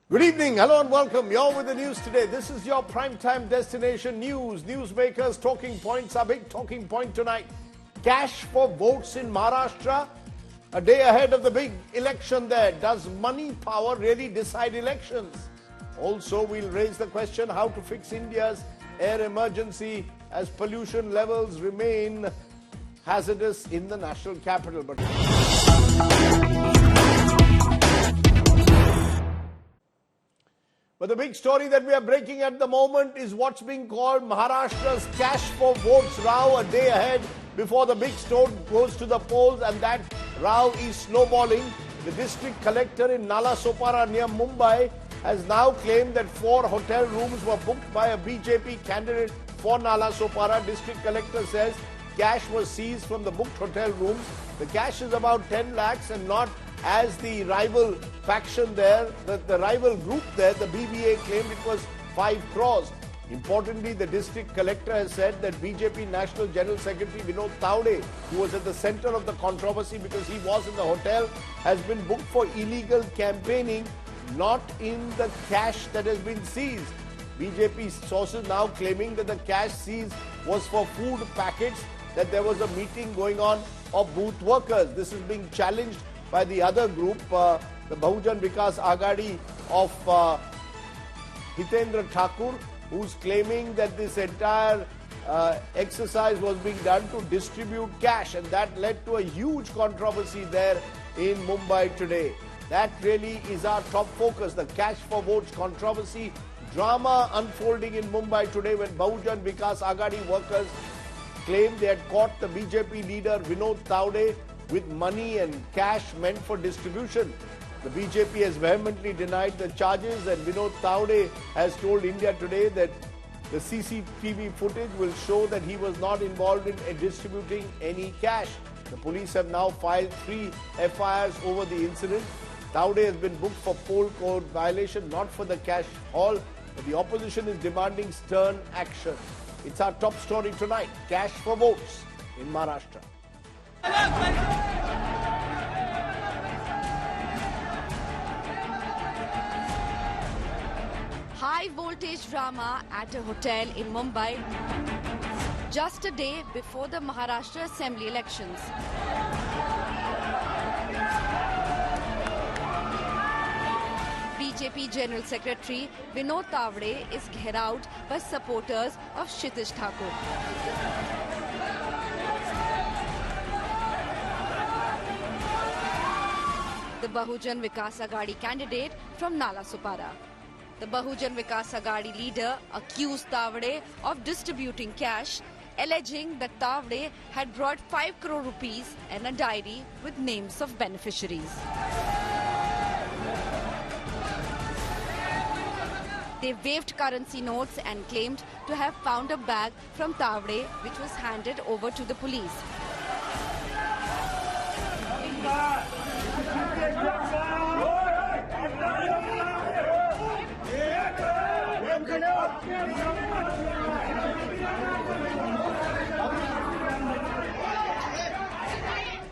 Good evening, hello and welcome. You're with the news today. This is your primetime destination news. Newsmakers' talking points, our big talking point tonight. Cash for votes in Maharashtra, a day ahead of the big election there. Does money power really decide elections? Also, we'll raise the question how to fix India's air emergency as pollution levels remain hazardous in the national capital. But the big story that we are breaking at the moment is what's being called Maharashtra's cash for votes row, a day ahead before the big state goes to the polls, and that row is snowballing. The district collector in Nalasopara near Mumbai has now claimed that 4 hotel rooms were booked by a BJP candidate for Nalasopara. District collector says cash was seized from the booked hotel rooms. The cash is about 10 lakhs and not as the rival faction there, the rival group there, the BBA claimed it was 5 crores. Importantly, the district collector has said that BJP National General Secretary Vinod Tawde, who was at the center of the controversy because he was in the hotel, has been booked for illegal campaigning, not in the cash that has been seized. BJP sources now claiming that the cash seized was for food packets, that there was a meeting going on of booth workers. This is being challenged by the other group, the Bahujan Vikas Aghadi of Hitendra Thakur, who's claiming that this entire exercise was being done to distribute cash, and that led to a huge controversy there in Mumbai today. That really is our top focus, the cash for votes controversy, drama unfolding in Mumbai today when Bahujan Vikas Aghadi workers claimed they had caught the BJP leader Vinod Tawde with money and cash meant for distribution. The BJP has vehemently denied the charges, and Vinod Tawde has told India Today that the CCTV footage will show that he was not involved in distributing any cash. The police have now filed 3 FIRs over the incident. Tawde has been booked for poll code violation, not for the cash haul, but the opposition is demanding stern action. It's our top story tonight, cash for votes in Maharashtra. High voltage drama at a hotel in Mumbai just a day before the Maharashtra Assembly elections. BJP General Secretary Vinod Tawde is gherraud by supporters of Kshitij Thakur. The Bahujan Vikas Aghadi candidate from Nalasopara. The Bahujan Vikas Aghadi leader accused Tawde of distributing cash, alleging that Tawde had brought 5 crore rupees and a diary with names of beneficiaries. They waved currency notes and claimed to have found a bag from Tawde which was handed over to the police.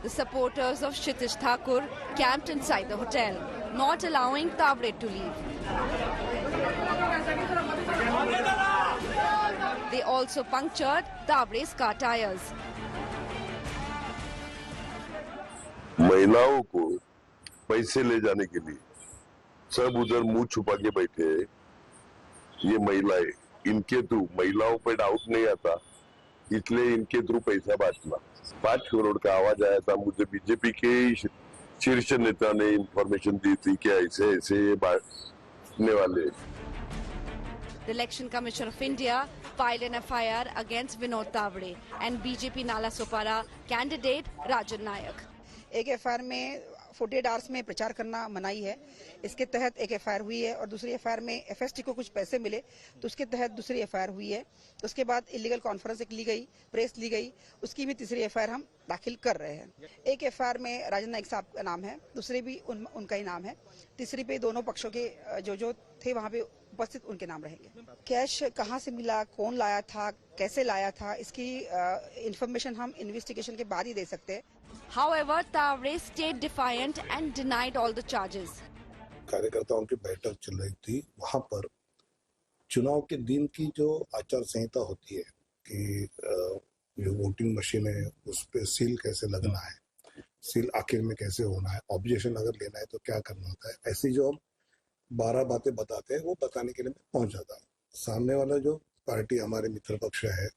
The supporters of Kshitij Thakur camped inside the hotel, not allowing Tawde to leave. They also punctured Tawde's car tires. महिलाओं को पैसे ले जाने के लिए सब उधर मुंह छुपा के बैठे हैं। ये महिलाएं, इनके थ्रू महिलाओं पे डाउट नहीं आता, इसलिए इनके थ्रू पैसा बांटना। 5 करोड़ का आवाज आया था, मुझे बीजेपी के शीर्ष नेता ने इंफॉर्मेशन दी थी कि ऐसे ऐसे ये बांटने वाले। The Election Commission of India filed an FIR against Vinod Tawde and BJP Nalasopara candidate Rajan Nayak. एक एफआईआर में 48 आवर्स में प्रचार करना मनाही है, इसके तहत एक एफआईआर हुई है और दूसरी एफआईआर में एफएसटी को कुछ पैसे मिले तो उसके तहत दूसरी एफआईआर हुई है। उसके बाद इलीगल कॉन्फ्रेंस एक ली गई, प्रेस ली गई, उसकी भी तीसरी एफआईआर हम दाखिल कर रहे हैं। एक एफआईआर में राजन नायक साहब का नाम है, दूसरे भी उनका ही नाम है, तीसरी पे दोनों पक्षों के जो थे वहाँ पे उपस्थित उनके नाम रहेंगे। कैश कहाँ से मिला, कौन लाया था, कैसे लाया था, इसकी इंफॉर्मेशन हम इन्वेस्टिगेशन के बाद ही दे सकते हैं। However, Tawde stayed defiant and denied all the charges. कार्यकर्ताओं की बैठक चल रही थी, वहां पर चुनाव के दिन की जो आचार संहिता होती है कि जो वोटिंग मशीन है उस पर सील कैसे लगना है, सील आखिर में कैसे होना है, ऑब्जेक्शन अगर लेना है तो क्या करना होता है, ऐसी जो हम 12 बातें बताते हैं वो बताने के लिए मैं पहुंच जाता हूँ। सामने वाला जो पार्टी हमारे मित्र पक्ष है,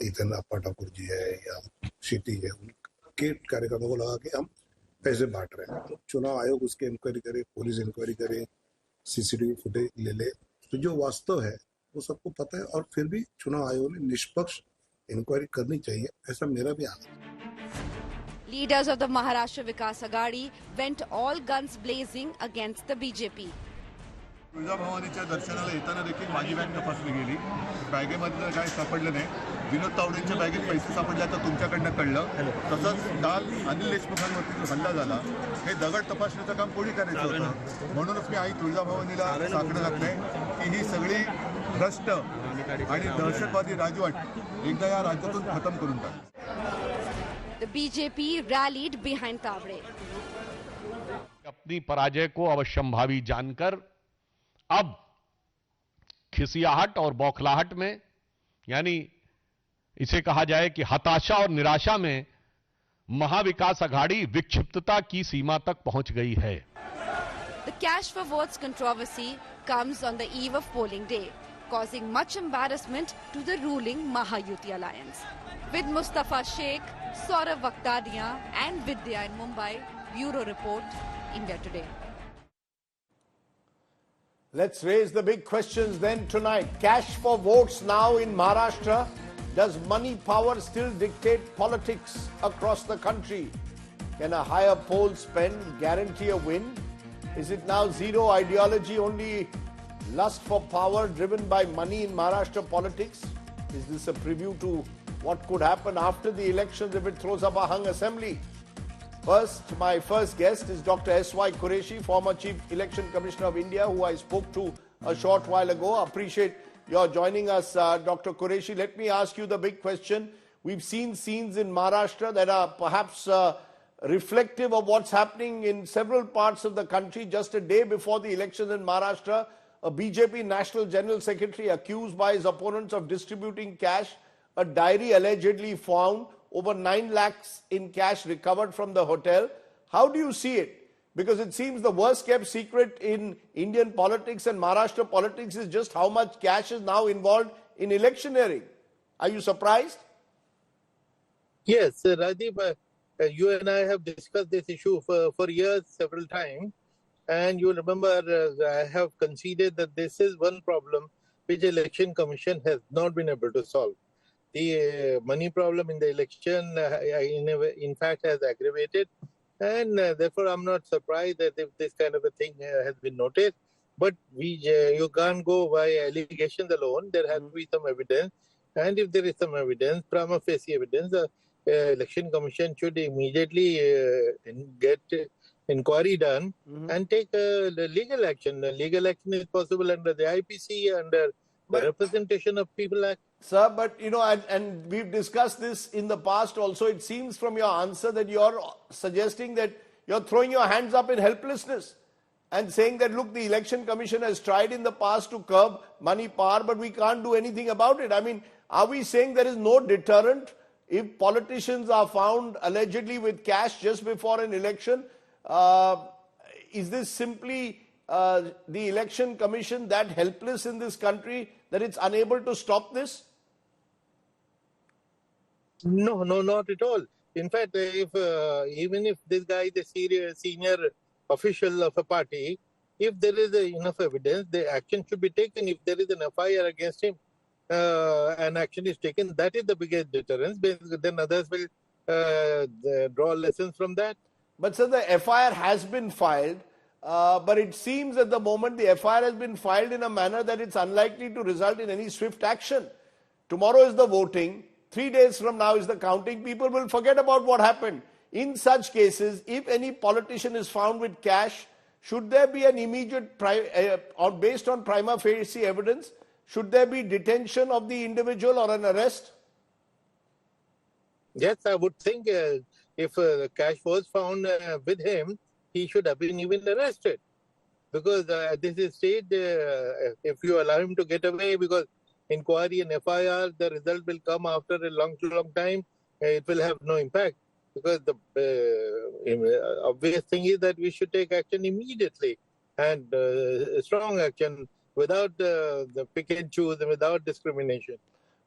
इधर अप्पा ठाकुर जी है या क्षिति है, उनके कार्यकर्ताओं को लगा कि हम पैसे बांट रहे हैं, तो चुनाव आयोग उसकी इंक्वायरी करे, पुलिस इंक्वायरी करे, सीसीटीवी फुटेज ले ले, तो जो वास्तव है वो सबको पता है और फिर भी चुनाव आयोग ने निष्पक्ष इंक्वायरी करनी चाहिए, ऐसा मेरा भी आना है। Leaders of the Maharashtra Vikas Agadi went all guns blazing against the BJP. तुळजाभवानीच्या दर्शनाला येताना देखील माझी बॅग तपासली गेली, बॅगेमधलं काय सापडलं नाही. विनोद तावडेंच्या बॅगेत पैसे सापडले तर तुमच्याकडनं कळलं. तसंच काल अनिल देशमुखांवरती जो हल्ला झाला, हे दगड तपासण्याचं काम कोणी करायचं होतं. म्हणूनच मी आई तुळजाभवानीला साकडं घातलंय की ही सगळी भ्रष्ट आणि दहशतवादी राजवट एकदा या राज्यातून खतम करून टाक. The BJP rallied behind Tavade. अपनी पराजय को अवश्यंभावी जानकर अब खिसियाहट और बौखलाहट में, यानी इसे कहा जाए कि हताशा और निराशा में, महाविकास अघाड़ी विक्षिप्तता की सीमा तक पहुंच गई है. The cash for votes controversy comes on the eve of polling day, causing much embarrassment to the ruling Maha Yuti alliance. With Mustafa Sheikh, Saurav Vaktadia and Vidya in Mumbai, Bureau Report, India Today. Let's raise the big questions then tonight. Cash for votes now in Maharashtra. Does money power still dictate politics across the country? Can a higher poll spend guarantee a win? Is it now zero ideology, only lust for power driven by money in Maharashtra politics? Is this a preview to what could happen after the elections if it throws up a hung assembly? First, my first guest is Dr. S.Y. Qureshi, former Chief Election Commissioner of India, who I spoke to a short while ago. Appreciate your joining us, Dr. Qureshi. Let me ask you the big question. We've seen scenes in Maharashtra that are perhaps reflective of what's happening in several parts of the country. Just a day before the elections in Maharashtra, a BJP National General Secretary accused by his opponents of distributing cash, a diary allegedly found, over 9 lakhs in cash recovered from the hotel. How do you see it? Because it seems the worst kept secret in Indian politics and Maharashtra politics is just how much cash is now involved in electioneering. Are you surprised? Yes, Rajdeep, you and I have discussed this issue for years, several times. And you remember, I have conceded that this is one problem which Election Commission has not been able to solve. The money problem in the election, in fact, has aggravated. And therefore, I'm not surprised that if this kind of a thing has been noticed. But you can't go by allegations alone. There has to be some evidence. And if there is some evidence, prima facie evidence, the Election Commission should immediately get inquiry done and take legal action. Legal action is possible under the IPC, under the Representation of People Act. Sir, but you know, and we've discussed this in the past also. It seems from your answer that you're suggesting that you're throwing your hands up in helplessness and saying that, look, the Election Commission has tried in the past to curb money power, but we can't do anything about it. I mean, are we saying there is no deterrent if politicians are found allegedly with cash just before an election? Is this simply the Election Commission that helpless in this country that it's unable to stop this? No, not at all. In fact, even if this guy is a senior official of a party, if there is enough evidence, the action should be taken. If there is an FIR against him, and action is taken, that is the biggest deterrence. Then others will draw lessons from that. But sir, the FIR has been filed, but it seems at the moment the FIR has been filed in a manner that it's unlikely to result in any swift action. Tomorrow is the voting. 3 days from now is the counting. People will forget about what happened. In such cases, if any politician is found with cash, should there be an immediate, or based on prima facie evidence, should there be detention of the individual or an arrest? Yes, I would think if cash was found with him, he should have been even arrested. because at this stage, if you allow him to get away, because inquiry and FIR, the result will come after a long time, it will have no impact. Because the obvious thing is that we should take action immediately, and strong action, without the pick and choose and without discrimination.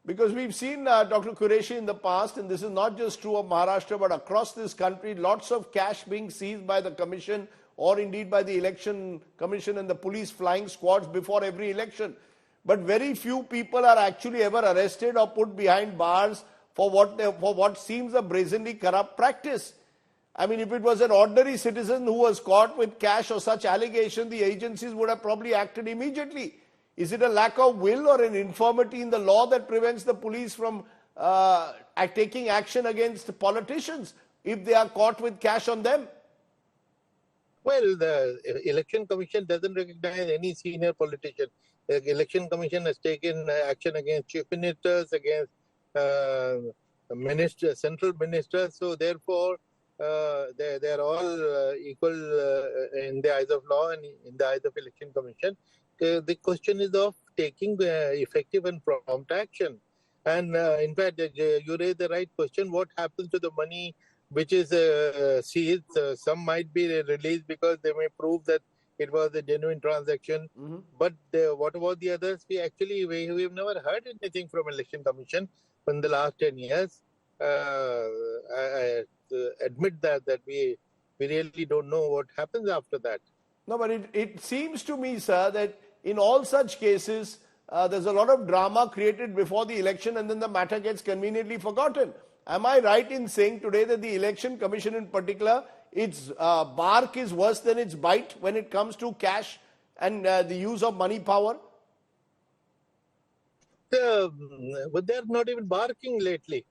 Because we've seen, Dr. Qureshi, in the past, and this is not just true of Maharashtra, but across this country, lots of cash being seized by the commission or indeed by the election commission and the police flying squads before every election. But very few people are actually ever arrested or put behind bars for what seems a brazenly corrupt practice. I mean, if it was an ordinary citizen who was caught with cash or such allegation, the agencies would have probably acted immediately. Is it a lack of will or an infirmity in the law that prevents the police from taking action against politicians if they are caught with cash on them? Well, the Election Commission doesn't recognize any senior politician. The Election Commission has taken action against chief ministers, against ministers, central ministers. So therefore, they are all equal in the eyes of law and in the eyes of Election Commission. The question is of taking effective and prompt action. And in fact, you raised the right question. What happens to the money which is seized? Some might be released because they may prove that it was a genuine transaction. Mm-hmm. But what about the others? We've never heard anything from Election Commission in the last 10 years. I admit that we really don't know what happens after that. No, but it seems to me, sir, that in all such cases, there's a lot of drama created before the election and then the matter gets conveniently forgotten. Am I right in saying today that the Election Commission in particular, its bark is worse than its bite when it comes to cash and the use of money power? But they're not even barking lately.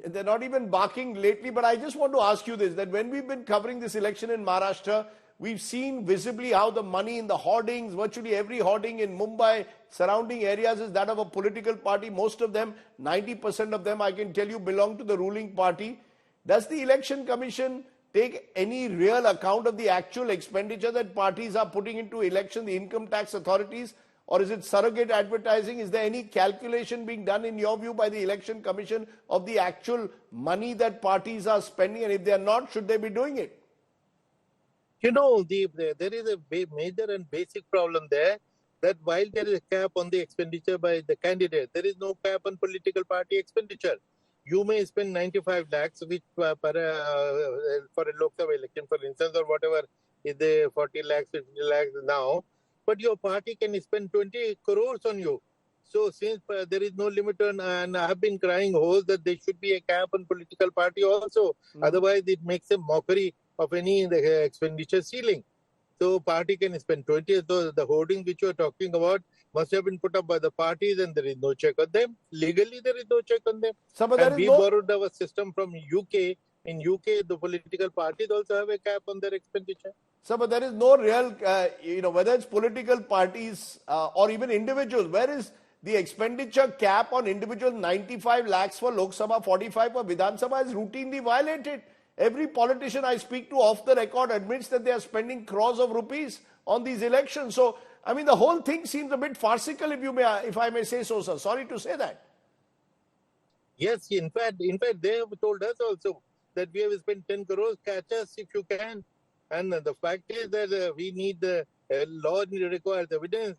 They're not even barking lately, but I just want to ask you this, that when we've been covering this election in Maharashtra, we've seen visibly how the money in the hoardings, virtually every hoarding in Mumbai, surrounding areas is that of a political party. Most of them, 90% of them, I can tell you, belong to the ruling party. Does the Election Commission take any real account of the actual expenditure that parties are putting into election, the income tax authorities? Or is it surrogate advertising? Is there any calculation being done in your view by the Election Commission of the actual money that parties are spending? And if they are not, should they be doing it? You know, there is a major and basic problem there, that while there is a cap on the expenditure by the candidate, there is no cap on political party expenditure. You may spend 95 lakhs, which for a Lok Sabha election, for instance, or whatever is the 40 lakhs, 50 lakhs now, but your party can spend 20 crores on you. So since there is no limit on, and I have been crying hoarse that there should be a cap on political party also. Otherwise, it makes a mockery of any expenditure ceiling. So party can spend 20. So the hoarding which you are talking about must have been put up by the parties, and there is no check on them. Legally, there is no check on them. And we borrowed our system from UK. In UK, the political parties also have a cap on their expenditure. So, but there is no real, whether it's political parties or even individuals, where is the expenditure cap on individuals? 95 lakhs for Lok Sabha, 45 for Vidhan Sabha is routinely violated. Every politician I speak to off the record admits that they are spending crores of rupees on these elections. So, I mean, the whole thing seems a bit farcical, if I may say so, sir. Sorry to say that. Yes, in fact, they have told us also that we have spent 10 crores, catch us if you can. And the fact is that we need the law requires evidence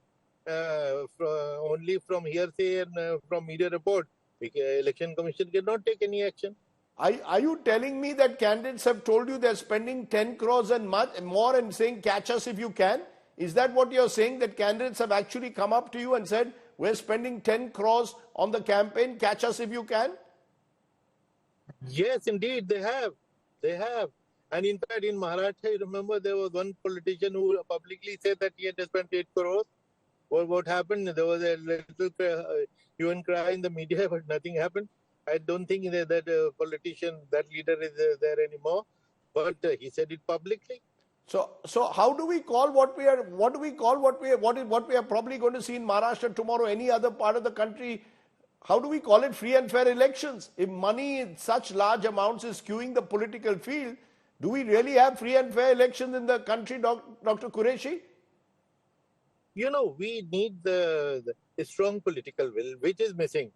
only from hearsay and from media report. Election Commission cannot take any action. Are you telling me that candidates have told you they're spending 10 crores and more and saying catch us if you can? Is that what you're saying, that candidates have actually come up to you and said we're spending 10 crores on the campaign, catch us if you can? Yes, indeed, they have. They have. And in fact, in Maharashtra, I remember there was one politician who publicly said that he had spent 8 crores. Well, what happened? There was a little hue and cry in the media, but nothing happened. I don't think that politician, that leader is there anymore. But he said it publicly. So how do we call what we are probably going to see in Maharashtra tomorrow, any other part of the country? How do we call it free and fair elections? If money in such large amounts is skewing the political field, Do we really have free and fair elections in the country, Dr. Qureshi? We need the strong political will, which is missing.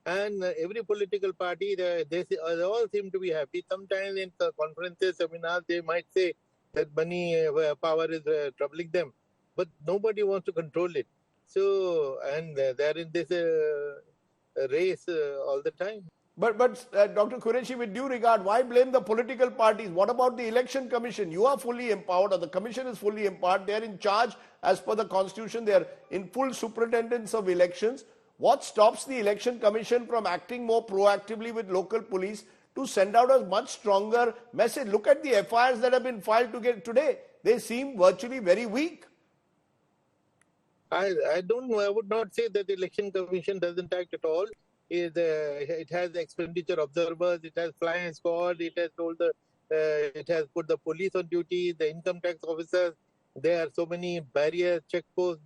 And every political party, they all seem to be happy. Sometimes in conferences, seminars, they might say that money power is troubling them, but nobody wants to control it. So, and they're in this race all the time. But Dr. Qureshi, with due regard, why blame the political parties? What about the election commission? You are fully empowered, or the commission is fully empowered. They are in charge as per the constitution. They are in full superintendence of elections. What stops the election commission from acting more proactively with local police to send out a much stronger message? Look at the FIRs that have been filed today. They seem virtually very weak. I don't know. I would not say that the election commission doesn't act at all. It has expenditure observers, it has flying squad, it has it has put the police on duty, the income tax officers. There are so many barriers, checkposts,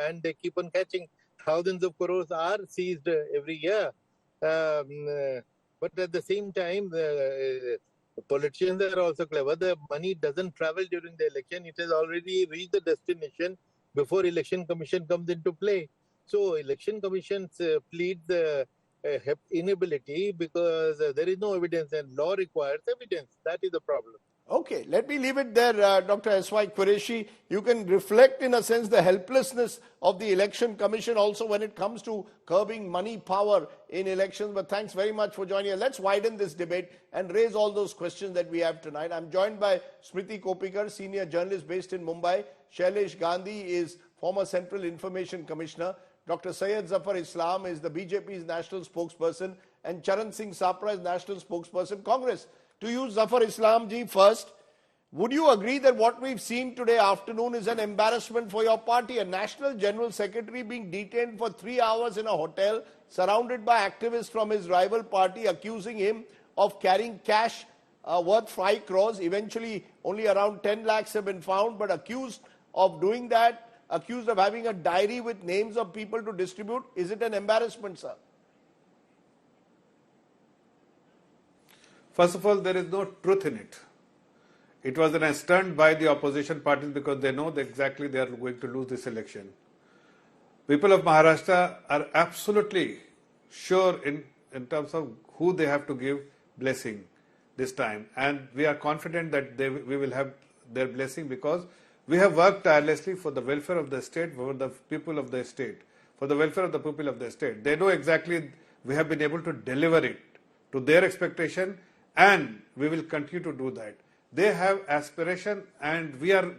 and they keep on catching. Thousands of crores are seized every year. But at the same time, the politicians are also clever. The money doesn't travel during the election. It has already reached the destination before election commission comes into play. So election commissions plead the inability because there is no evidence, and law requires evidence. That is the problem. Okay, let me leave it there, Dr. S.Y. Qureshi. You can reflect, in a sense, the helplessness of the election commission also when it comes to curbing money power in elections. But thanks very much for joining us. Let's widen this debate and raise all those questions that we have tonight. I'm joined by Smriti Kopikar, senior journalist based in Mumbai. Shailesh Gandhi is former Central Information Commissioner. Dr. Syed Zafar Islam is the BJP's national spokesperson, and Charan Singh Sapra is national spokesperson, Congress. To you, Zafar Islam ji, first, would you agree that what we've seen today afternoon is an embarrassment for your party? A national general secretary being detained for 3 hours in a hotel, surrounded by activists from his rival party, accusing him of carrying cash worth 5 crores. Eventually, only around 10 lakhs have been found, but accused of doing that, accused of having a diary with names of people to distribute. Is it an embarrassment, sir? First of all, there is no truth in it. It was an stunt by the opposition parties because they know that exactly they are going to lose this election. People of Maharashtra are absolutely sure in terms of who they have to give blessing this time. And we are confident that we will have their blessing because we have worked tirelessly for the welfare of the state, for the people of the state, for the welfare of the people of the state. They know exactly we have been able to deliver it to their expectation, and we will continue to do that. They have aspiration, and we are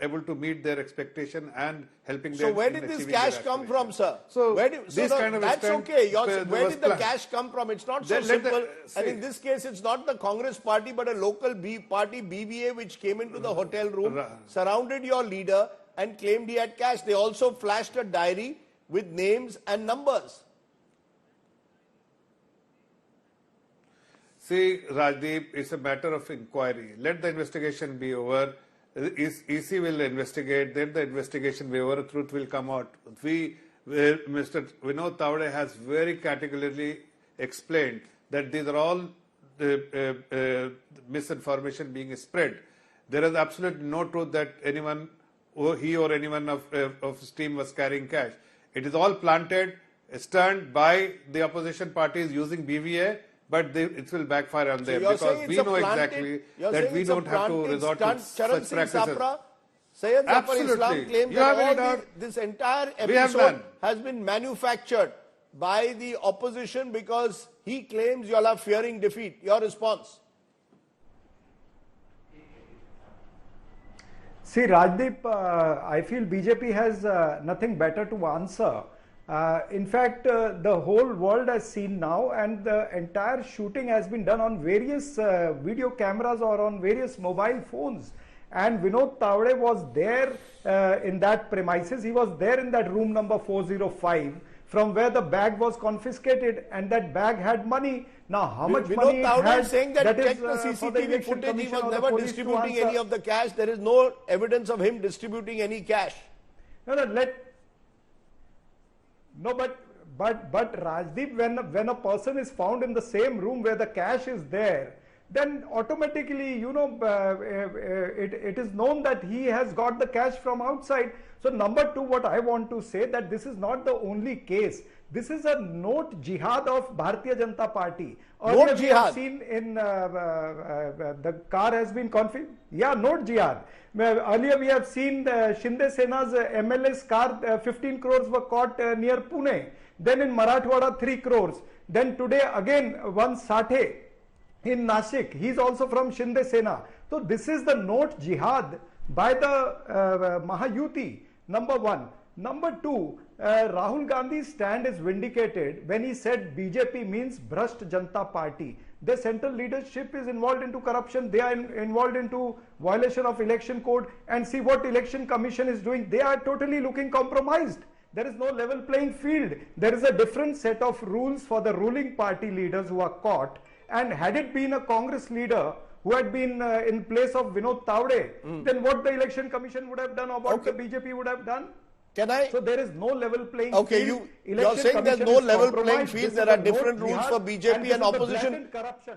able to meet their expectation and helping them. So where did this cash come from, sir? So that's okay. Where did the cash come from? It's not so simple. And in this case, it's not the Congress party, but a local party, BVA, which came into the hotel room, surrounded your leader, and claimed he had cash. They also flashed a diary with names and numbers. See, Rajdeep, it's a matter of inquiry. Let the investigation be over. EC will investigate, then the investigation will be over, truth will come out. Mr. Vinod Tawade has very categorically explained that these are all misinformation being spread. There is absolutely no truth that anyone, he or anyone of his team was carrying cash. It is all planted, stunned by the opposition parties using BVA, but it will backfire on them because we know exactly that we don't have to resort to such practices. Syed Zafar Islam claims that this entire episode has been manufactured by the opposition because he claims you all are fearing defeat. Your response? See, Rajdeep, I feel BJP has nothing better to answer. In fact, the whole world has seen now, and the entire shooting has been done on various video cameras or on various mobile phones. And Vinod Tawade was there in that premises. He was there in that room number 405, from where the bag was confiscated, and that bag had money. Now, how much money Vinod Tawade had, is saying that check the CCTV footage. He was never distributing any of the cash. There is no evidence of him distributing any cash. But Rajdeep, when a person is found in the same room where the cash is there, then automatically, it is known that he has got the cash from outside. So number two, what I want to say, that this is not the only case. This is a note jihad of Bharatiya Janata Party. Note We have jihad. seen in the car has been configured. Yeah, note jihad. Earlier we have seen Shinde Sena's MLA's car, 15 crores were caught near Pune. Then in Marathwada, 3 crores. Then today again one Sathe in Nashik. He is also from Shinde Sena. So this is the note jihad by the Mahayuti, number one. Number two, Rahul Gandhi's stand is vindicated when he said BJP means Bhrasht Janata Party. The central leadership is involved into corruption. They are involved into violation of election code. And see what election commission is doing. They are totally looking compromised. There is no level playing field. There is a different set of rules for the ruling party leaders who are caught. And had it been a Congress leader who had been in place of Vinod Tawde, then what the election commission would have done or what the BJP would have done? Can I? So there is no level playing Okay, field. you're saying there's no level playing field. There are different rules for BJP and opposition.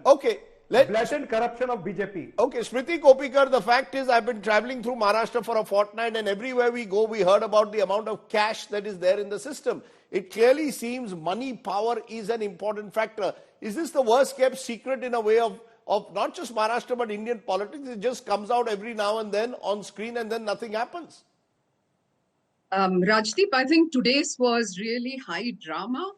Okay. Blatant corruption of BJP. Okay, Smriti Kopikar, the fact is I've been traveling through Maharashtra for a fortnight and everywhere we go, we heard about the amount of cash that is there in the system. It clearly seems money power is an important factor. Is this the worst kept secret in a way of not just Maharashtra but Indian politics? It just comes out every now and then on screen and then nothing happens. Rajdeep, I think today's was really high drama.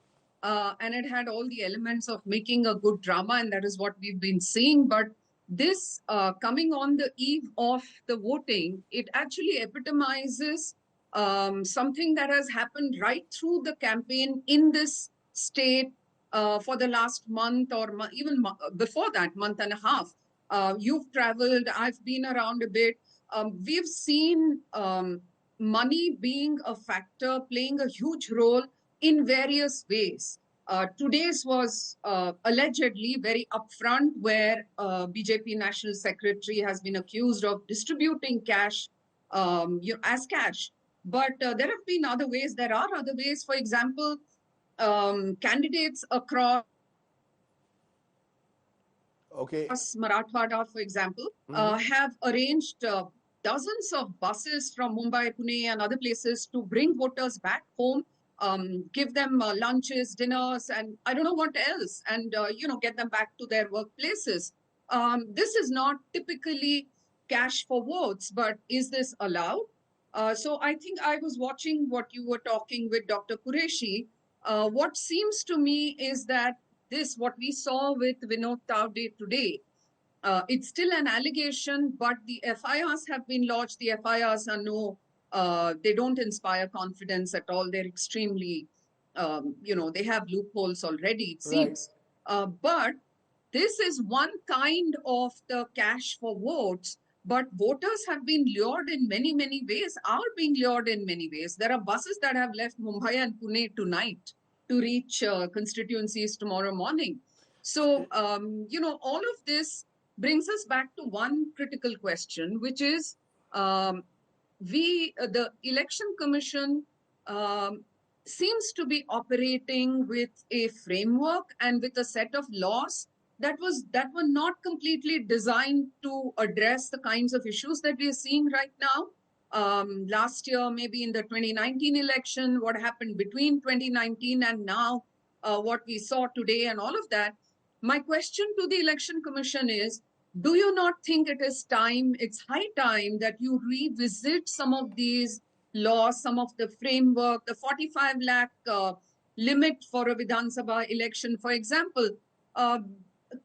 And it had all the elements of making a good drama, and that is what we've been seeing. But this coming on the eve of the voting, it actually epitomizes something that has happened right through the campaign in this state for the last month or even before that, month and a half. You've traveled, I've been around a bit. We've seen money being a factor, playing a huge role in various ways. Today's was allegedly very upfront, where BJP National Secretary has been accused of distributing cash as cash. But there have been other ways. There are other ways. For example, candidates across Marathwada, for example, have arranged dozens of buses from Mumbai, Pune and other places to bring voters back home, give them lunches, dinners, and I don't know what else, and get them back to their workplaces. This is not typically cash for votes, but is this allowed? So I think I was watching what you were talking with Dr. Qureshi. What seems to me is that what we saw with Vinod Tawde today, it's still an allegation, but the FIRs have been lodged. The FIRs are they don't inspire confidence at all. They're extremely, they have loopholes already, it seems. But this is one kind of the cash for votes, but voters have been lured in many, many ways, are being lured in many ways. There are buses that have left Mumbai and Pune tonight to reach constituencies tomorrow morning. So, all of this brings us back to one critical question, which is the Election Commission seems to be operating with a framework and with a set of laws that were not completely designed to address the kinds of issues that we are seeing right now. Last year, maybe in the 2019 election, what happened between 2019 and now, what we saw today and all of that. My question to the Election Commission is, do you not think it is time, it's high time that you revisit some of these laws, some of the framework, the 45 lakh limit for a Vidhan Sabha election, for example?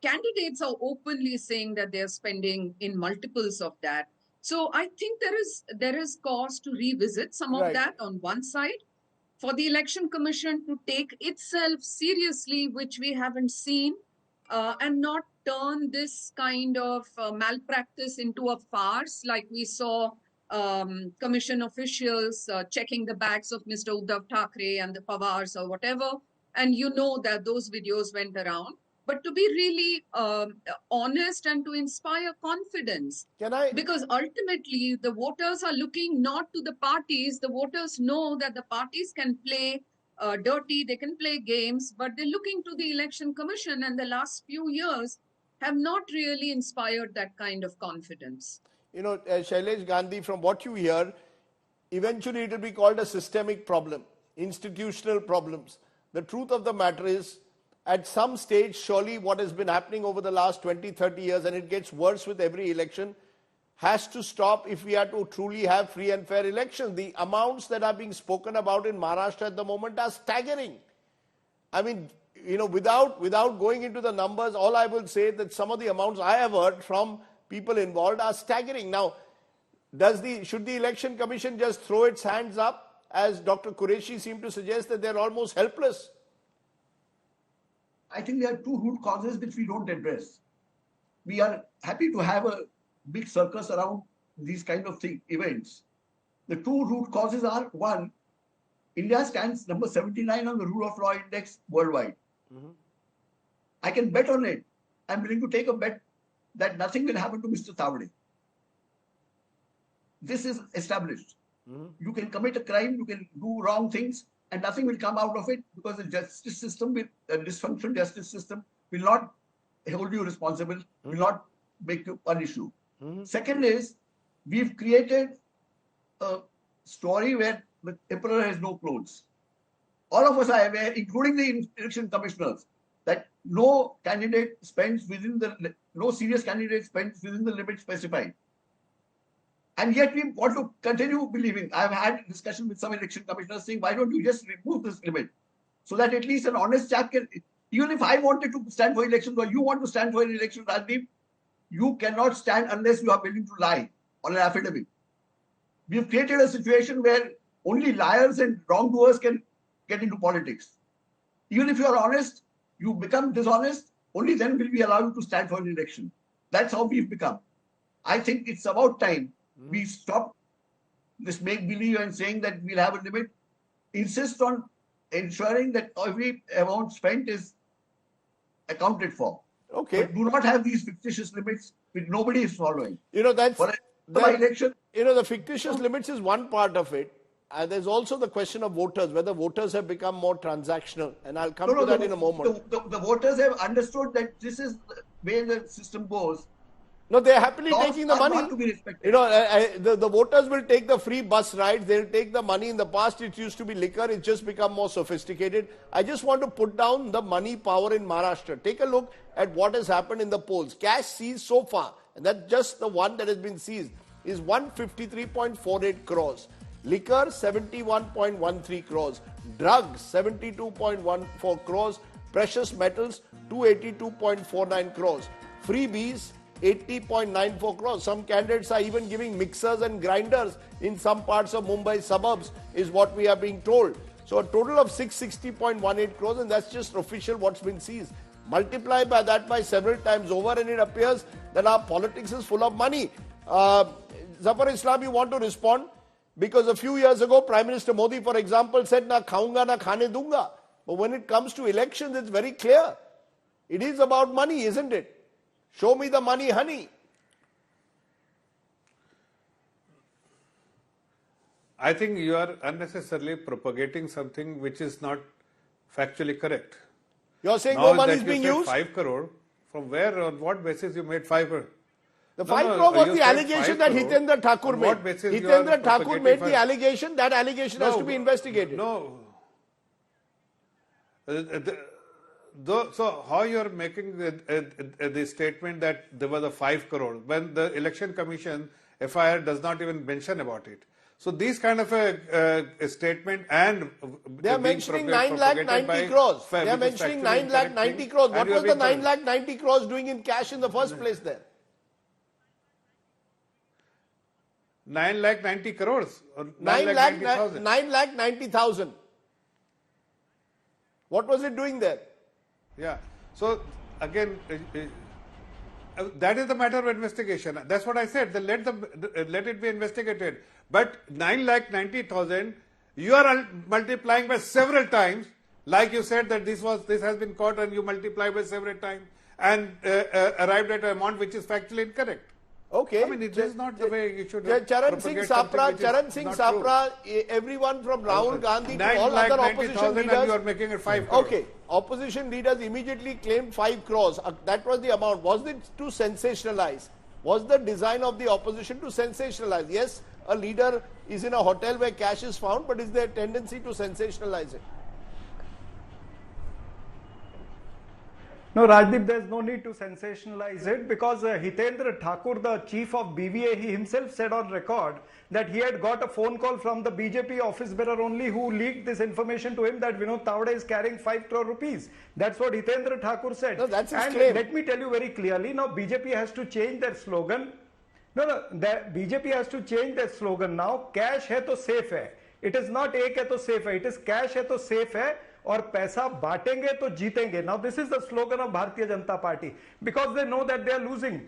Candidates are openly saying that they're spending in multiples of that. So I think there is cause to revisit some of that on one side, for the Election Commission to take itself seriously, which we haven't seen, and not turn this kind of malpractice into a farce, like we saw commission officials checking the bags of Mr. Uddhav Thackeray and the Pawars or whatever. And that those videos went around. But to be really honest and to inspire confidence. Because ultimately, the voters are looking not to the parties. The voters know that the parties can play dirty, they can play games, but they're looking to the Election Commission. And the last few years have not really inspired that kind of confidence. You know, Shailesh Gandhi, from what you hear, eventually it will be called a systemic problem, institutional problems. The truth of the matter is, at some stage, surely what has been happening over the last 20, 30 years, and it gets worse with every election, has to stop if we are to truly have free and fair elections. The amounts that are being spoken about in Maharashtra at the moment are staggering. I mean, you know, without going into the numbers, all I will say that some of the amounts I have heard from people involved are staggering. Now, should the Election Commission just throw its hands up, as Dr. Qureshi seemed to suggest, that they're almost helpless? I think there are two root causes which we don't address. We are happy to have a big circus around these kind of events. The two root causes are, one, India stands number 79 on the rule of law index worldwide. I can bet on it. I'm willing to take a bet that nothing will happen to Mr. Tavade. This is established. You can commit a crime, you can do wrong things, and nothing will come out of it, because the justice system, a dysfunctional justice system, will not hold you responsible, will not make you punish you. Second is, we've created a story where the emperor has no clothes. All of us are aware, including the election commissioners, that no candidate spends no serious candidate spends within the limit specified. And yet we want to continue believing. I've had a discussion with some election commissioners saying, why don't you just remove this limit? So that at least an honest chap can, even if I wanted to stand for elections or you want to stand for an election, Rajdeep, you cannot stand unless you are willing to lie on an affidavit. We have created a situation where only liars and wrongdoers can get into politics. Even if you are honest, you become dishonest, only then will we allow you to stand for an election. That's how we've become. I think it's about time we stop this make-believe and saying that we'll have a limit. Insist on ensuring that every amount spent is accounted for. Okay. But do not have these fictitious limits which nobody is following. You know, election. You know, the fictitious limits is one part of it. And there's also the question of voters, whether voters have become more transactional. And I'll come to that in a moment. The voters have understood that this is the way the system goes. No, they're happily taking the money. Not to be respected. You know, the voters will take the free bus rides. They'll take the money. In the past, it used to be liquor. It's just become more sophisticated. I just want to put down the money power in Maharashtra. Take a look at what has happened in the polls. Cash seized so far, and that's just the one that has been seized, is 153.48 crores. Liquor, 71.13 crores. Drugs, 72.14 crores. Precious metals, 282.49 crores. Freebies, 80.94 crores. Some candidates are even giving mixers and grinders in some parts of Mumbai suburbs, is what we are being told. So a total of 660.18 crores, and that's just official what's been seized. Multiply by that by several times over, and it appears that our politics is full of money. Zafar Islam, you want to respond? Because a few years ago, Prime Minister Modi, for example, said, na khaunga, na khane dunga. But when it comes to elections, it's very clear. It is about money, isn't it? Show me the money, honey. I think you are unnecessarily propagating something which is not factually correct. You're saying now no money is being used? 5 crore. From where, on what basis you made 5 crore? The 5 crore was the allegation that Hitendra Thakur made. Hitendra Thakur made the allegation. That allegation has to be investigated. No. So how you are making the statement that there was a 5 crore when the Election Commission FIR does not even mention about it? So these kind of a statement, and they are mentioning 9 lakh 90 crores. They are mentioning 9 lakh 90 crores. What was the 9 lakh 90 crores doing in cash in the first place there? 9 lakh 90 crores or 9 lakh 90,000. What was it doing there? Yeah. So again, that is the matter of investigation. That's what I said. Let it be investigated. But 9 lakh 90,000, you are multiplying by several times. Like you said that this has been caught, and you multiply by several times and arrived at an amount which is factually incorrect. Okay. I mean, this is not the way you should Charan Singh propagate something Sapra, which is Charan Singh not Sapra, everyone from Rahul Gandhi to all other opposition 9,90,000 and leaders. you are making it 5 crores. Okay, opposition leaders immediately claimed 5 crores. That was the amount. Was it to sensationalize? Was the design of the opposition to sensationalize? Yes, a leader is in a hotel where cash is found, but is there a tendency to sensationalize it? No, Rajdeep, there's no need to sensationalize it because Hitendra Thakur, the chief of BVA, he himself said on record that he had got a phone call from the BJP office bearer only who leaked this information to him that Vinod Tawade is carrying 5 crore rupees. That's what Hitendra Thakur said. No, that's his and claim. Let me tell you very clearly, now BJP has to change their slogan. BJP has to change their slogan now. Cash hai to safe hai. It is not ek hai to safe hai. It is cash hai to safe hai. और पैसा बांटेंगे तो जीतेंगे. Now this is the slogan of Bharatiya Janata Party because they know that they are losing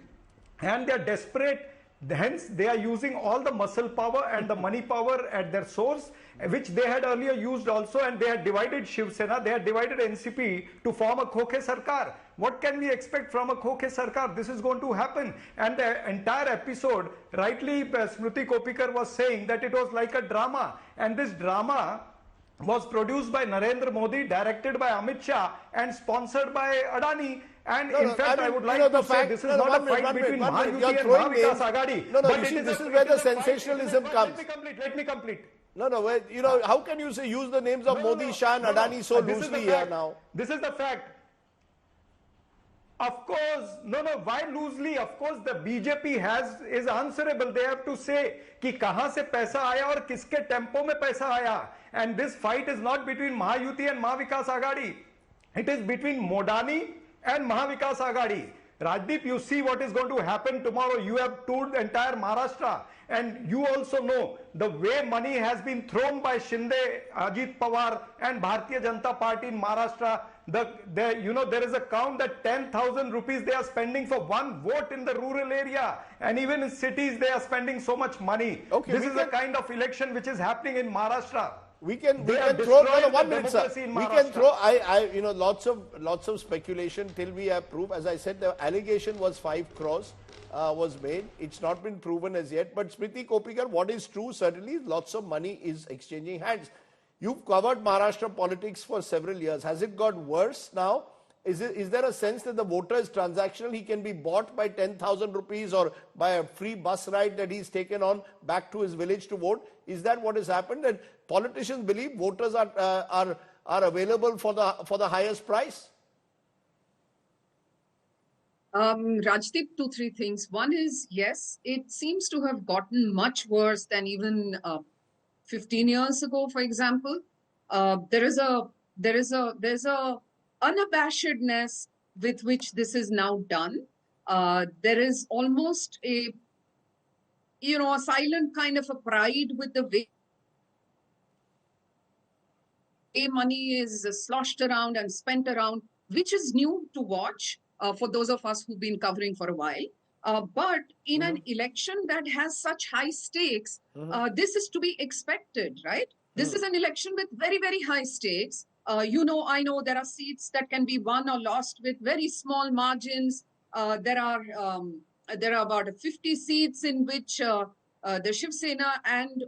and they are desperate. Hence they are using all the muscle power and the money power at their source, which they had earlier used also, and they had divided Shiv Sena, they had divided NCP to form a Khokhe Sarkar. What can we expect from a Khokhe Sarkar? This is going to happen. And the entire episode, rightly Smriti Kopikar was saying that it was like a drama, and this drama was produced by Narendra Modi, directed by Amit Shah and sponsored by Adani. And in fact, I would like to say this is not a fight between Maha Yuti and Maha Vikas Agadi. No, you see, this is where the sensationalism comes. Let me complete. No, how can you say use the names of Modi, Shah and Adani so loosely here now? This is the fact. Of course, why loosely? Of course, the BJP is answerable. They have to say कि कहां से पैसा आया और किसके tempo में पैसा आया. And this fight is not between Mahayuti and Mahavikas Agadi. It is between Modani and Mahavikas Agadi. Rajdeep, you see what is going to happen tomorrow. You have toured the entire Maharashtra, and you also know the way money has been thrown by Shinde, Ajit Pawar and Bharatiya Janata Party in Maharashtra. There is a count that 10,000 rupees they are spending for one vote in the rural area, and even in cities they are spending so much money. Okay, this is the kind of election which is happening in Maharashtra. We can throw one minute, sir. We can throw lots of speculation till we have proof. As I said, the allegation was 5 crores was made. It's not been proven as yet. But Smriti Kopikar, what is true certainly, lots of money is exchanging hands. You've covered Maharashtra politics for several years. Has it got worse now? Is there a sense that the voter is transactional? He can be bought by 10,000 rupees or by a free bus ride that he's taken on back to his village to vote? Is that what has happened? And politicians believe voters are available for the highest price? Rajdeep, 2-3 things. One is, yes, it seems to have gotten much worse than even 15 years ago, for example. There's a unabashedness with which this is now done. There is almost a silent kind of a pride with the way money is sloshed around and spent around, which is new to watch for those of us who've been covering for a while. But in an election that has such high stakes, this is to be expected, right? This is an election with very, very high stakes. I know there are seats that can be won or lost with very small margins. There are about 50 seats in which the Shiv Sena and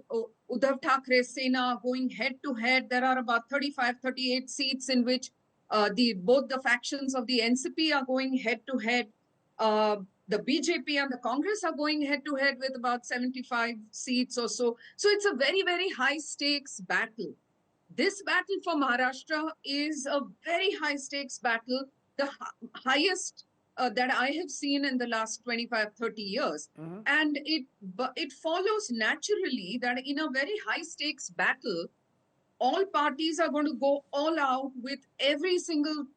Uddhav Thackeray Sena going head to head. There are about 35-38 seats in which both the factions of the NCP are going head to head. The BJP and the Congress are going head to head with about 75 seats or so. So it's a very, very high stakes battle. This battle for Maharashtra is a very high stakes battle, the highest that I have seen in the last 25-30 years. And it follows naturally that in a very high stakes battle, all parties are going to go all out with every single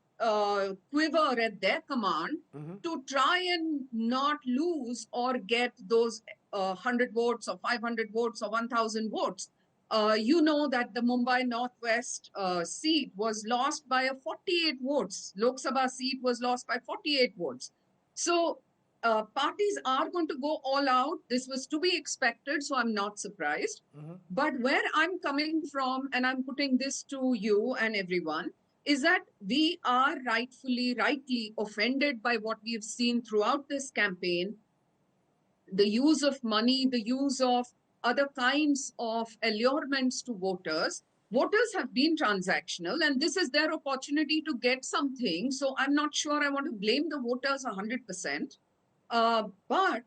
quiver at their command to try and not lose or get those 100 votes or 500 votes or 1,000 votes. You know that the Mumbai Northwest seat was lost by 48 votes. Lok Sabha seat was lost by 48 votes. So parties are going to go all out. This was to be expected, so I'm not surprised. But where I'm coming from, and I'm putting this to you and everyone, is that we are rightly offended by what we have seen throughout this campaign. the use of money, the use of other kinds of allurements to voters. Voters have been transactional, and this is their opportunity to get something. So I'm not sure I want to blame the voters 100%. But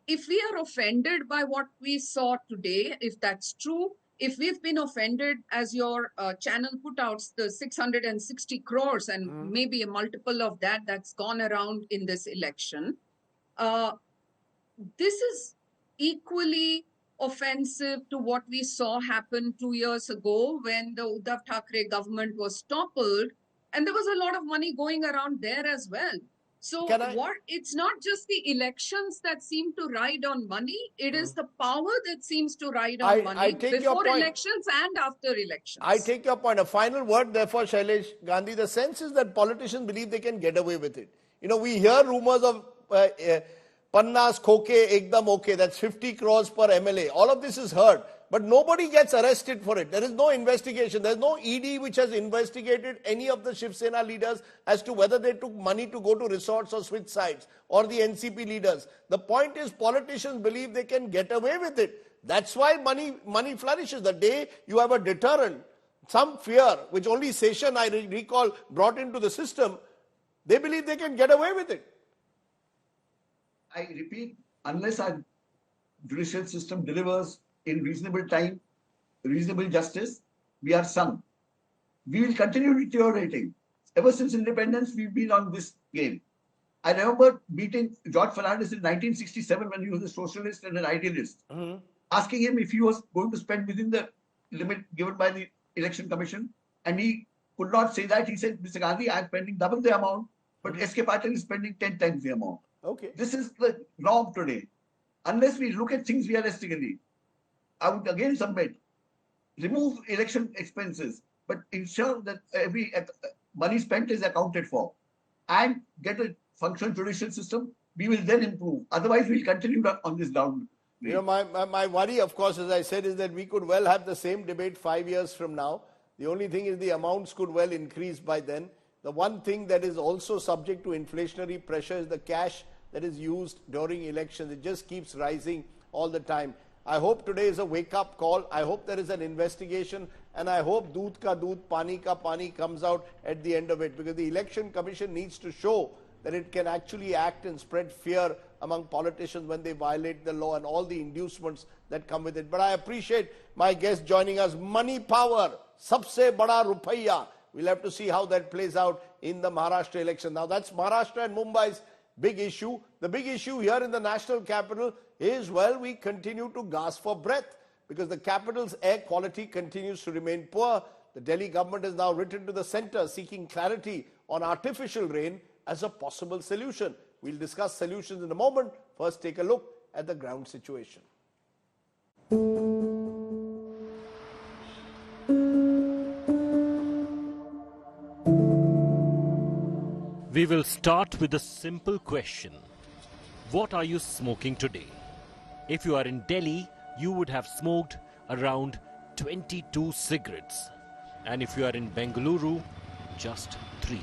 if we are offended by what we saw today, if that's true, if we've been offended, as your channel put out, the 660 crores and maybe a multiple of that that's gone around in this election, this is equally offensive to what we saw happen 2 years ago when the Uddhav Thackeray government was toppled, and there was a lot of money going around there as well. So it's not just the elections that seem to ride on money, it is the power that seems to ride on money before elections and after elections. I take your point. A final word, therefore, Shailesh Gandhi. The sense is that politicians believe they can get away with it. You know, we hear rumors of Pannas Khoke Ekdam Okay, that's 50 crores per MLA. All of this is heard, but nobody gets arrested for it. There is no investigation. There is no ED which has investigated any of the Shiv Sena leaders as to whether they took money to go to resorts or switch sides, or the NCP leaders. The point is politicians believe they can get away with it. That's why money flourishes. The day you have a deterrent, some fear, which only Session, I recall, brought into the system, they believe they can get away with it. I repeat, unless our judicial system delivers in reasonable time, reasonable justice, we are sunk. We will continue deteriorating. Ever since independence, we've been on this game. I remember meeting George Fernandez in 1967 when he was a socialist and an idealist, asking him if he was going to spend within the limit given by the Election Commission, and he could not say that. He said, Mr. Gandhi, I'm spending double the amount, but SK Patil is spending 10 times the amount. Okay. This is the norm today. Unless we look at things realistically, I would again submit, remove election expenses, but ensure that every money spent is accounted for, and get a functional judicial system. We will then improve. Otherwise, we'll continue on this down. You know, my worry, of course, as I said, is that we could well have the same debate 5 years from now. The only thing is the amounts could well increase by then. The one thing that is also subject to inflationary pressure is the cash that is used during elections. It just keeps rising all the time. I hope today is a wake-up call. I hope there is an investigation, and I hope doodh ka doodh, pani ka pani comes out at the end of it, because the Election Commission needs to show that it can actually act and spread fear among politicians when they violate the law and all the inducements that come with it. But I appreciate my guest joining us. Money power, sabse bada rupaiya. We'll have to see how that plays out in the Maharashtra election. Now, that's Maharashtra and Mumbai's big issue. The big issue here in the national capital is, well, we continue to gasp for breath because the capital's air quality continues to remain poor. The Delhi government has now written to the centre seeking clarity on artificial rain as a possible solution. We'll discuss solutions in a moment. First, take a look at the ground situation. We will start with a simple question. What are you smoking today? If you are in Delhi, you would have smoked around 22 cigarettes. And if you are in Bengaluru, just 3.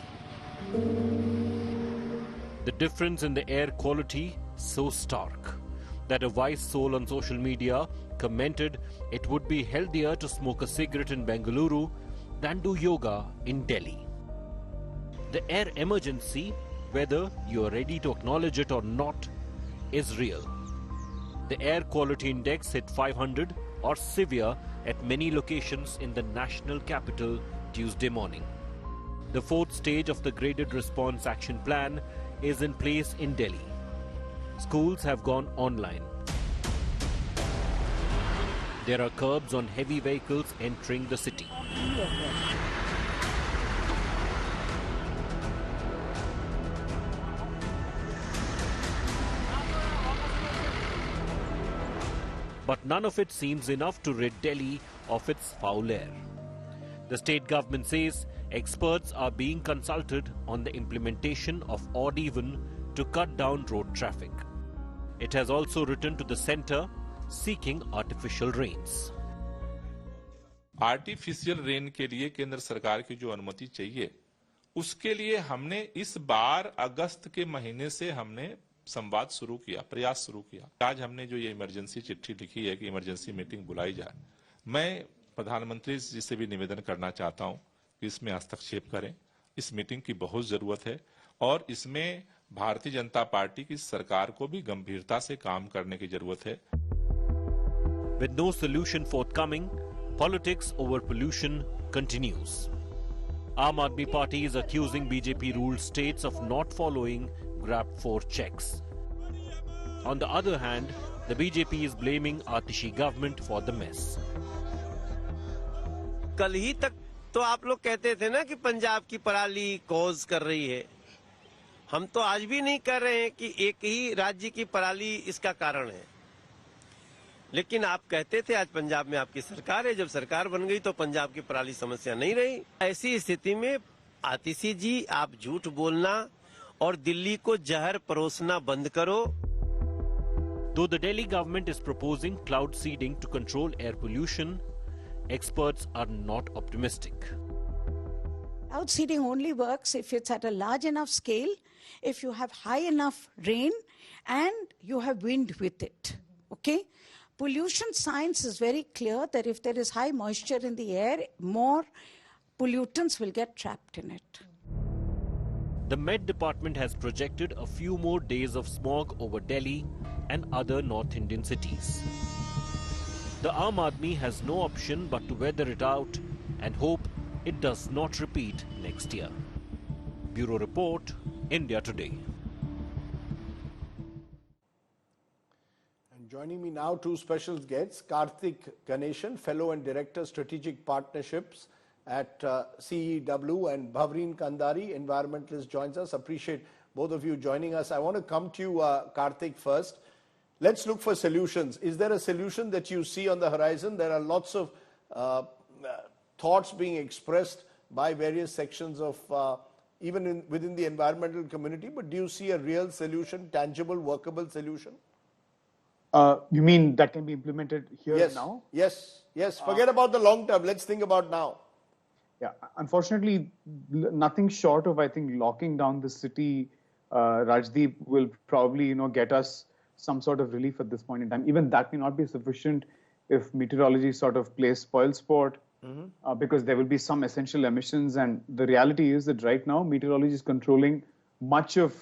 The difference in the air quality so stark that a wise soul on social media commented it would be healthier to smoke a cigarette in Bengaluru than do yoga in Delhi. The air emergency, whether you are ready to acknowledge it or not, is real. The air quality index hit 500 or severe at many locations in the national capital Tuesday morning. The 4th stage of the graded response action plan is in place in Delhi. Schools have gone online. There are curbs on heavy vehicles entering the city. But none of it seems enough to rid Delhi of its foul air. The state government says experts are being consulted on the implementation of odd even to cut down road traffic. It has also written to the centre seeking artificial rains. Artificial rain के लिए केंद्र सरकार की जो अनुमति चाहिए, उसके लिए हमने इस बार अगस्त के महीने से हमने संवाद शुरू किया, प्रयास शुरू किया। आज हमने जो ये इमरजेंसी चिट्ठी लिखी है कि इमरजेंसी मीटिंग बुलाई जाए, मैं प्रधानमंत्री जी से भी निवेदन करना चाहता हूं कि इसमें हस्तक्षेप करें। इस मीटिंग की बहुत जरूरत है और इसमें भारतीय जनता पार्टी की सरकार को भी गंभीरता से काम करने की जरूरत है। With no solution forthcoming, politics over pollution continues. Aam Aadmi Party is accusing BJP-ruled states of not following GRAP-4 checks. On the other hand, the BJP is blaming Atishi government for the mess. कल ही तक तो आप लोग कहते थे ना कि पंजाब की पराली कॉज कर रही है। हम तो आज भी नहीं कर रहे हैं कि एक ही राज्य की पराली इसका कारण है, लेकिन आप कहते थे आज पंजाब में आपकी सरकार है, जब सरकार बन गई तो पंजाब की पराली समस्या नहीं रही। ऐसी स्थिति में आतिशी जी, आप झूठ बोलना और दिल्ली को जहर परोसना बंद करो। Though the Delhi government is proposing cloud seeding to control air pollution, experts are not optimistic. Cloud seeding only works if it's at a large enough scale, if you have high enough rain and you have wind with it. Okay? Pollution science is very clear that if there is high moisture in the air, more pollutants will get trapped in it. The Met Department has projected a few more days of smog over Delhi and other North Indian cities. The Aam Aadmi has no option but to weather it out and hope it does not repeat next year. Bureau Report, India Today. And joining me now, two special guests, Karthik Ganeshan, Fellow and Director Strategic Partnerships at CEW, and Bhavreen Kandari, environmentalist, joins us. Appreciate both of you joining us. I want to come to you, Karthik, first. Let's look for solutions. Is there a solution that you see on the horizon? There are lots of thoughts being expressed by various sections of even within the environmental community, but do you see a real solution, tangible, workable solution? You mean that can be implemented here Yes. now? Yes, yes. Forget about the long term. Let's think about now. Yeah, unfortunately, nothing short of, I think, locking down the city, Rajdeep, will probably, get us some sort of relief at this point in time. Even that may not be sufficient if meteorology sort of plays spoil sport, because there will be some essential emissions. And the reality is that right now, meteorology is controlling much of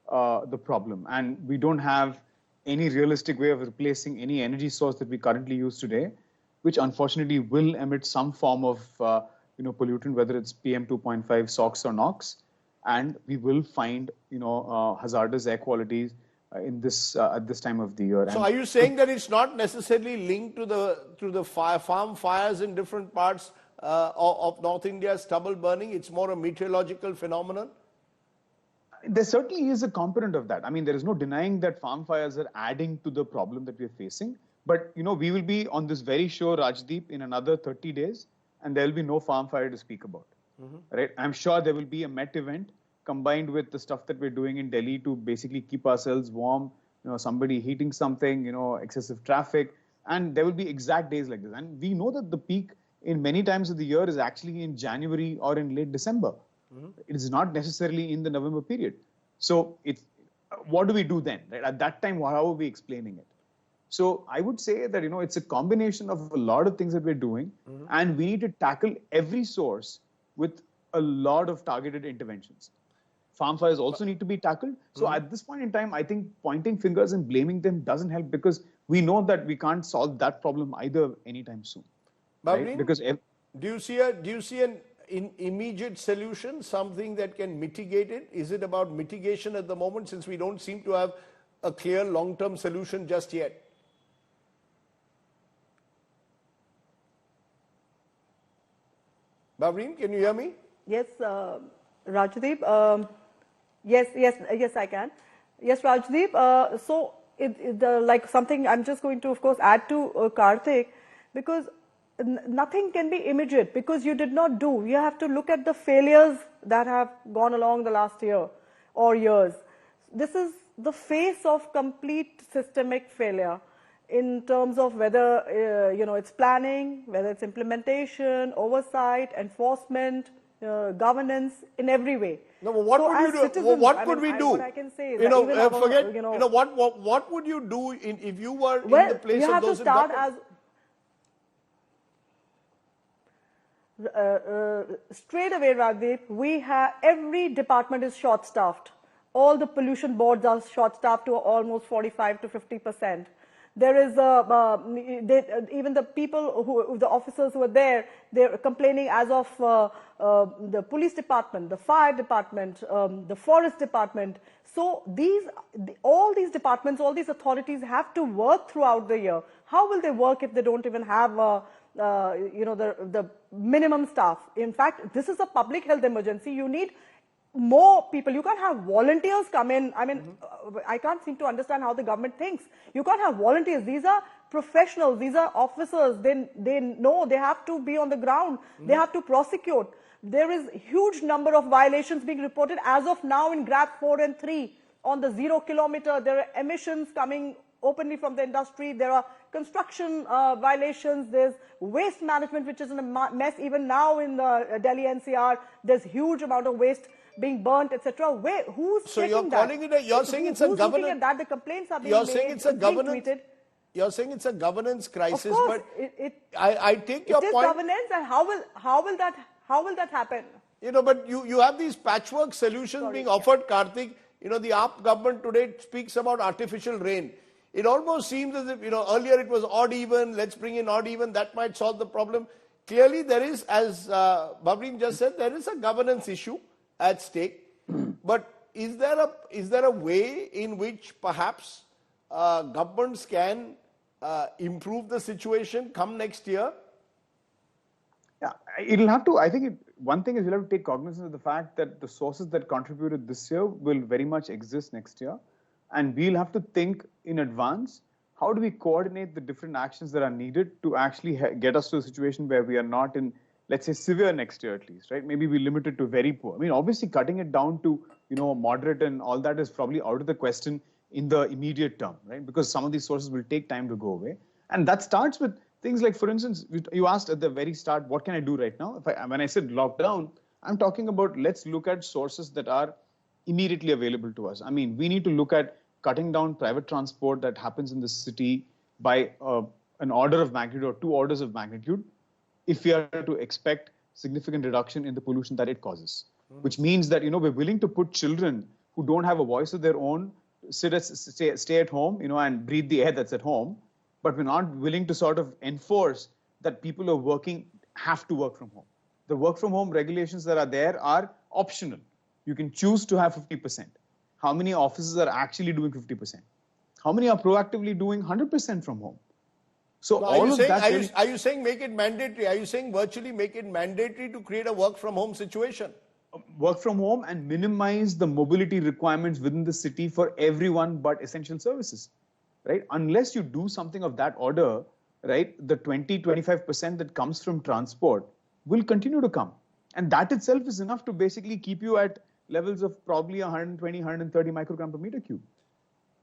the problem. And we don't have any realistic way of replacing any energy source that we currently use today, which unfortunately will emit some form of pollutant, whether it's PM 2.5, SOx or NOx, and we will find hazardous air qualities in this at this time of the year. So, are you saying that it's not necessarily linked to the farm fires in different parts of North India, stubble burning? It's more a meteorological phenomenon. There certainly is a component of that. I mean, there is no denying that farm fires are adding to the problem that we are facing. But we will be on this very show, Rajdeep, in another 30 days, and there will be no farm fire to speak about. Right? I'm sure there will be a Met event combined with the stuff that we're doing in Delhi to basically keep ourselves warm, somebody heating something, excessive traffic, and there will be exact days like this. And we know that the peak in many times of the year is actually in January or in late December. It is not necessarily in the November period. So what do we do then? Right? At that time, how are we explaining it? So I would say that, it's a combination of a lot of things that we're doing, and we need to tackle every source with a lot of targeted interventions. Farm fires also need to be tackled. So at this point in time, I think pointing fingers and blaming them doesn't help, because we know that we can't solve that problem either anytime soon. Right? Because do you see an immediate solution, something that can mitigate it? Is it about mitigation at the moment, since we don't seem to have a clear long-term solution just yet? Bhavreen, can you hear me? Yes, Rajdeep. Yes, I can. Yes, Rajdeep. So, like something I'm just going to, of course, add to Karthik, because nothing can be immediate, because you did not do. You have to look at the failures that have gone along the last year or years. This is the face of complete systemic failure in terms of whether it's planning, whether it's implementation, oversight, enforcement, governance in every way. No, but what So would you as do? citizens, What could we do? What I can say is that even our, what would you do if you were in well, the place you of have those to in start government? Straight away, Rajdeep, we have every department is short-staffed. All the pollution boards are short-staffed to almost 45 to 50%. There is even the people the officers who are there, they're complaining as of the police department, the fire department, the forest department. So all these departments, all these authorities have to work throughout the year. How will they work if they don't even have the minimum staff? In fact, this is a public health emergency. You need more people. You can't have volunteers come in. I mean, I can't seem to understand how the government thinks. You can't have volunteers. These are professionals. These are officers. They know they have to be on the ground. They have to prosecute. There is a huge number of violations being reported as of now in GRAP 4 and 3 on the 0 kilometer. There are emissions coming openly from the industry. There are construction violations. There's waste management, which is in a mess even now in the Delhi NCR. There's huge amount of waste being burnt, etc. Who's So checking you're calling that? you're saying it's a Who's governance. looking at that? The complaints are being You're made. saying it's a governance. You're saying it's a governance crisis. Of course, but I take your it is point. governance, and how will that happen? But you have these patchwork solutions being offered, Karthik. The AAP government today speaks about artificial rain. It almost seems as if, earlier it was odd even, let's bring in odd even, that might solve the problem. Clearly there is, as Babreen just said, there is a governance issue at stake. But is there a way in which perhaps governments can improve the situation come next year? Yeah, it'll have to, I think one thing is we'll have to take cognizance of the fact that the sources that contributed this year will very much exist next year. And we'll have to think in advance, how do we coordinate the different actions that are needed to actually get us to a situation where we are not in, let's say, severe next year at least, right? Maybe we limit it to very poor. I mean, obviously cutting it down to, moderate and all that is probably out of the question in the immediate term, right? Because some of these sources will take time to go away. And that starts with things like, for instance, you asked at the very start, what can I do right now? When I said lockdown, I'm talking about let's look at sources that are immediately available to us. I mean, we need to look at cutting down private transport that happens in the city by an order of magnitude or 2 orders of magnitude if we are to expect significant reduction in the pollution that it causes. Which means that, we're willing to put children who don't have a voice of their own, stay at home, and breathe the air that's at home, but we're not willing to sort of enforce that people who are working have to work from home. The work from home regulations that are there are optional. You can choose to have 50%. How many offices are actually doing 50%? How many are proactively doing 100% from home? So are you saying make it mandatory? Are you saying virtually make it mandatory to create a work from home situation? Work from home and minimize the mobility requirements within the city for everyone but essential services, right? Unless you do something of that order, right, the 20-25% that comes from transport will continue to come. And that itself is enough to basically keep you at levels of probably 120, 130 microgram per meter cube.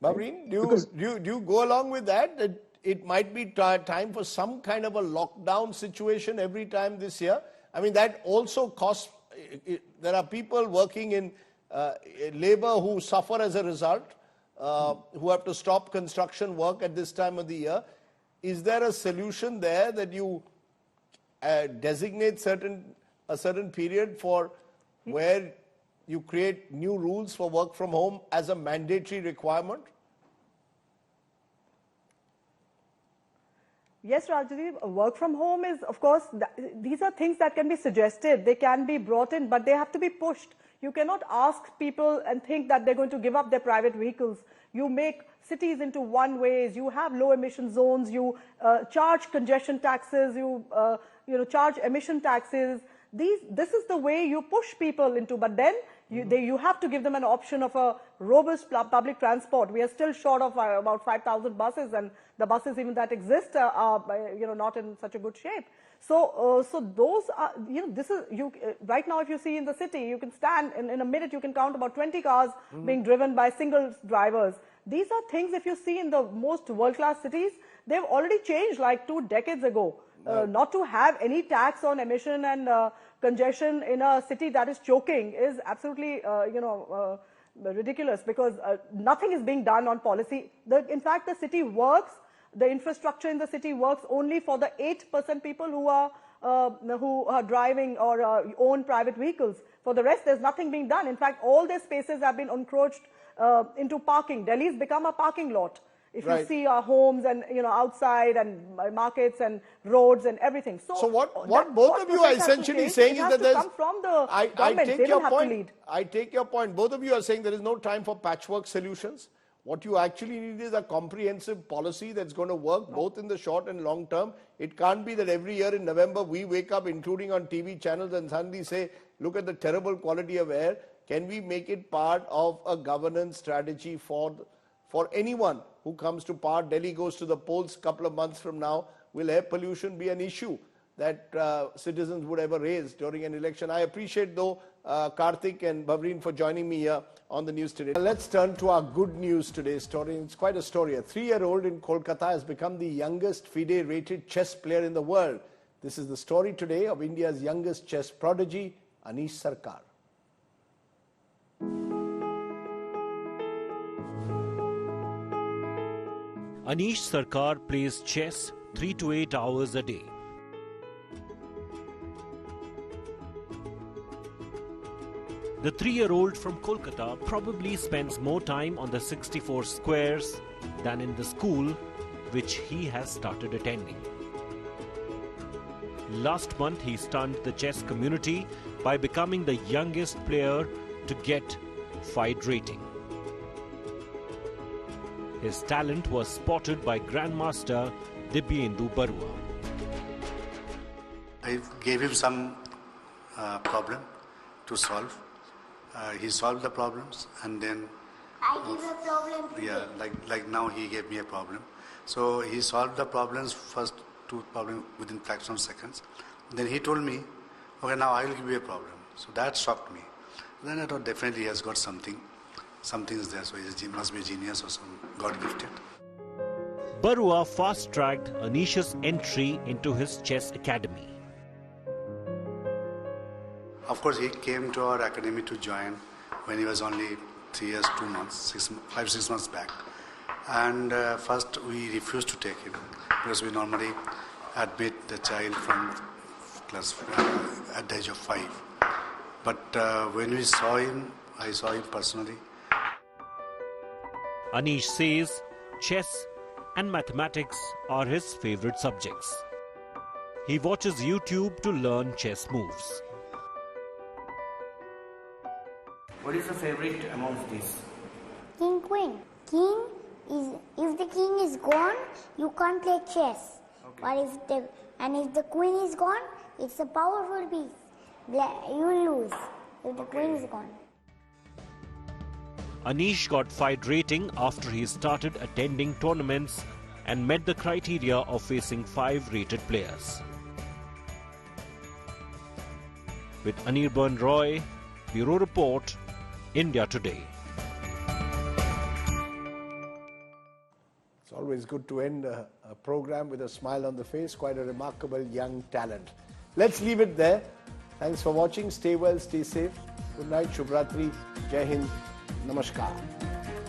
Babreen, do you go along with that? That it might be time for some kind of a lockdown situation every time this year? I mean, that also costs. There are people working in labor who suffer as a result, who have to stop construction work at this time of the year. Is there a solution there that you designate a certain period for where you create new rules for work from home as a mandatory requirement? Yes, Rajdeep, work from home is, of course, these are things that can be suggested. They can be brought in, but they have to be pushed. You cannot ask people and think that they're going to give up their private vehicles. You make cities into one-ways. You have low emission zones. You charge congestion taxes. You charge emission taxes. This is the way you push people into. But then you have to give them an option of a robust public transport. We are still short of about 5,000 buses, and the buses even that exist are not in such a good shape. So those are, this is, right now if you see in the city, you can stand, in a minute you can count about 20 cars being driven by single drivers. These are things, if you see in the most world-class cities, they've already changed like 2 decades ago. not to have any tax on emission and congestion in a city that is choking is absolutely, ridiculous, because nothing is being done on policy. In fact, the city works, the infrastructure in the city works only for the 8% people who are driving or own private vehicles. For the rest, there's nothing being done. In fact, all their spaces have been encroached into parking. Delhi's become a parking lot. If you see our homes and outside and markets and roads and everything. So what both of you are essentially saying is that there's come from the government. I take your point. I take your point. Both of you are saying there is no time for patchwork solutions. What you actually need is a comprehensive policy that's going to work both in the short and long term. It can't be that every year in November we wake up, including on TV channels, and suddenly say, look at the terrible quality of air. Can we make it part of a governance strategy for anyone who comes to power? Delhi goes to the polls a couple of months from now. Will air pollution be an issue that citizens would ever raise during an election? I appreciate, though, Karthik and Bhavreen for joining me here on the news today. Let's turn to our good news today's story. It's quite a story. A 3-year-old in Kolkata has become the youngest FIDE-rated chess player in the world. This is the story today of India's youngest chess prodigy, Anish Sarkar. Anish Sarkar plays chess 3 to 8 hours a day. The 3-year-old from Kolkata probably spends more time on the 64 squares than in the school which he has started attending. Last month he stunned the chess community by becoming the youngest player to get FIDE rating. His talent was spotted by Grandmaster Dibyendu Barua. I gave him some problem to solve. He solved the problems, and then I gave a problem to yeah, like now he gave me a problem. So he solved the problems, first 2 problems within fraction of seconds. Then he told me, okay, now I will give you a problem. So that shocked me. Then I thought definitely he has got something. Something is there, so he must be a genius or some God gifted. Barua fast-tracked Anish's entry into his chess academy. Of course, he came to our academy to join when he was only 3 years, 2 months, 5-6 months back. And first we refused to take him because we normally admit the child from class at the age of 5. But when we saw him, I saw him personally. Anish says chess and mathematics are his favorite subjects. He watches YouTube to learn chess moves. What is your favorite amongst these? King, queen. King is, if the king is gone, you can't play chess. Okay. But if the queen is gone, it's a powerful piece. You will lose if the queen is gone. Anish got FIDE rating after he started attending tournaments and met the criteria of facing 5 rated players. With Anirban Roy, Bureau Report, India Today. It's always good to end a program with a smile on the face. Quite a remarkable young talent. Let's leave it there. Thanks for watching. Stay well, stay safe. Good night, Shubhratri, Jai Hind, Namaskar.